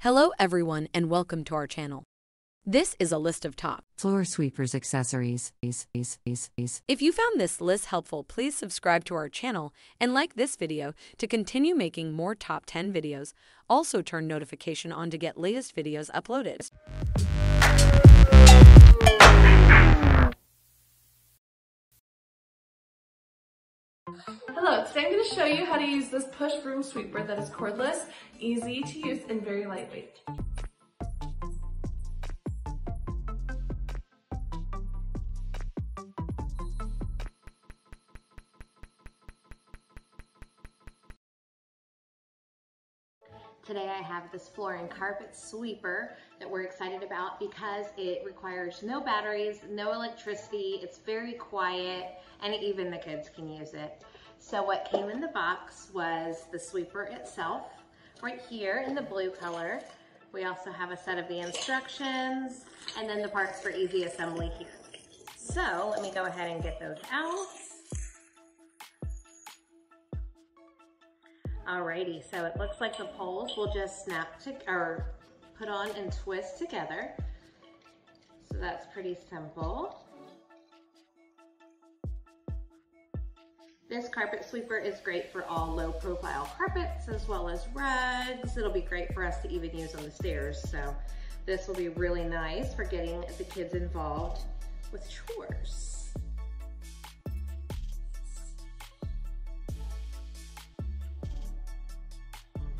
Hello everyone and welcome to our channel. This is a list of top floor sweepers accessories. If you found this list helpful, please subscribe to our channel and like this video to continue making more top 10 videos. Also turn notification on to get latest videos uploaded. Hello, today I'm going to show you how to use this push broom sweeper that is cordless, easy to use, and very lightweight. Today I have this floor and carpet sweeper that we're excited about because it requires no batteries, no electricity, it's very quiet, and even the kids can use it. So what came in the box was the sweeper itself, right here in the blue color. We also have a set of the instructions, and then the parts for easy assembly here. So let me go ahead and get those out. Alrighty, so it looks like the poles will just snap to, or put on and twist together. So that's pretty simple. This carpet sweeper is great for all low profile carpets as well as rugs. It'll be great for us to even use on the stairs. So this will be really nice for getting the kids involved with chores.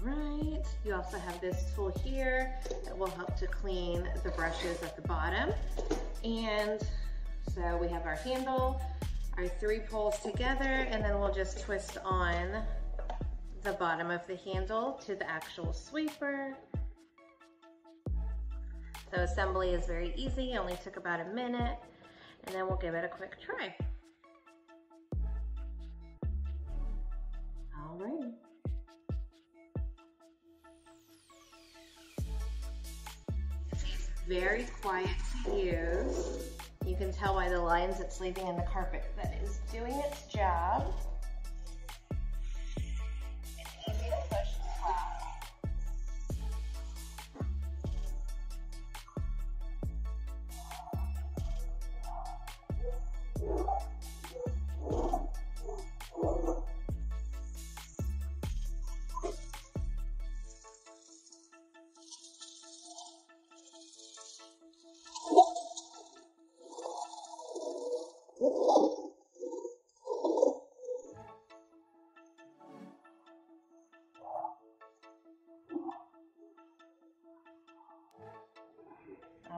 Right. You also have this tool here that will help to clean the brushes at the bottom. And so we have our handle, our 3 poles together, and then we'll just twist on the bottom of the handle to the actual sweeper. So assembly is very easy, only took about a minute, and then we'll give it a quick try. All right. Very quiet to use. You can tell by the lines it's leaving in the carpet that it is doing its job. It's easy to push as well.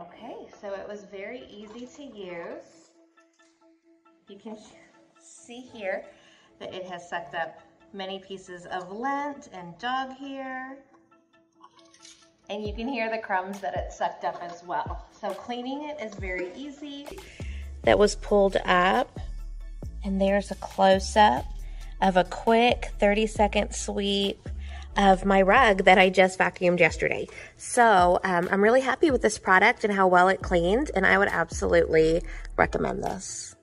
Okay, so it was very easy to use. You can see here that it has sucked up many pieces of lint and dog hair. And you can hear the crumbs that it sucked up as well. So cleaning it is very easy. That was pulled up, and there's a close-up of a quick 30-second sweep of my rug that I just vacuumed yesterday. So I'm really happy with this product and how well it cleaned, and I would absolutely recommend this.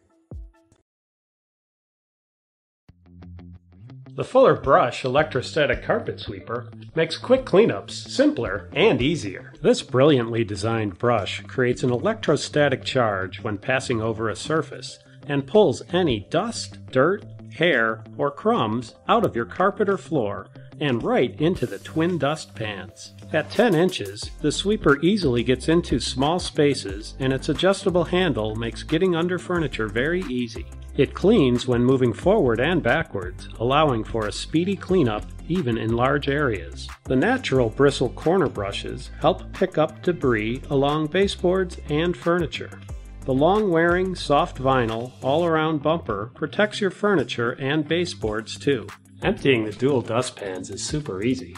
The Fuller Brush electrostatic carpet sweeper makes quick cleanups simpler and easier. This brilliantly designed brush creates an electrostatic charge when passing over a surface and pulls any dust, dirt, hair, or crumbs out of your carpet or floor and right into the twin dust pans. At 10 inches, the sweeper easily gets into small spaces, and its adjustable handle makes getting under furniture very easy. It cleans when moving forward and backwards, allowing for a speedy cleanup even in large areas. The natural bristle corner brushes help pick up debris along baseboards and furniture. The long-wearing, soft vinyl all-around bumper protects your furniture and baseboards too. Emptying the dual dustpans is super easy.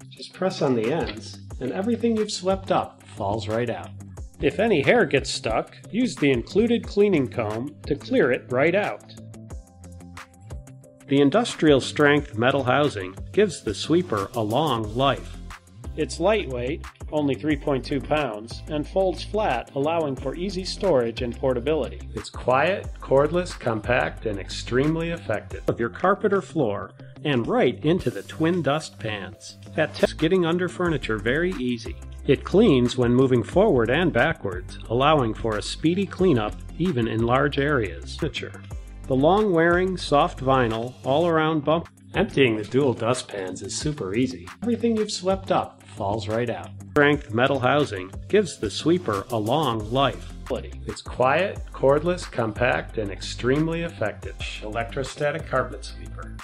Just press on the ends, and everything you've swept up falls right out. If any hair gets stuck, use the included cleaning comb to clear it right out. The industrial strength metal housing gives the sweeper a long life. It's lightweight, only 3.2 pounds, and folds flat, allowing for easy storage and portability. It's quiet, cordless, compact, and extremely effective. Of your carpet or floor, and right into the twin dust pans. That makes getting under furniture very easy. It cleans when moving forward and backwards, allowing for a speedy cleanup even in large areas. The long-wearing, soft vinyl, all-around bump. Emptying the dual dustpans is super easy. Everything you've swept up falls right out. Strength metal housing gives the sweeper a long life. It's quiet, cordless, compact, and extremely effective. Electrostatic carpet sweeper.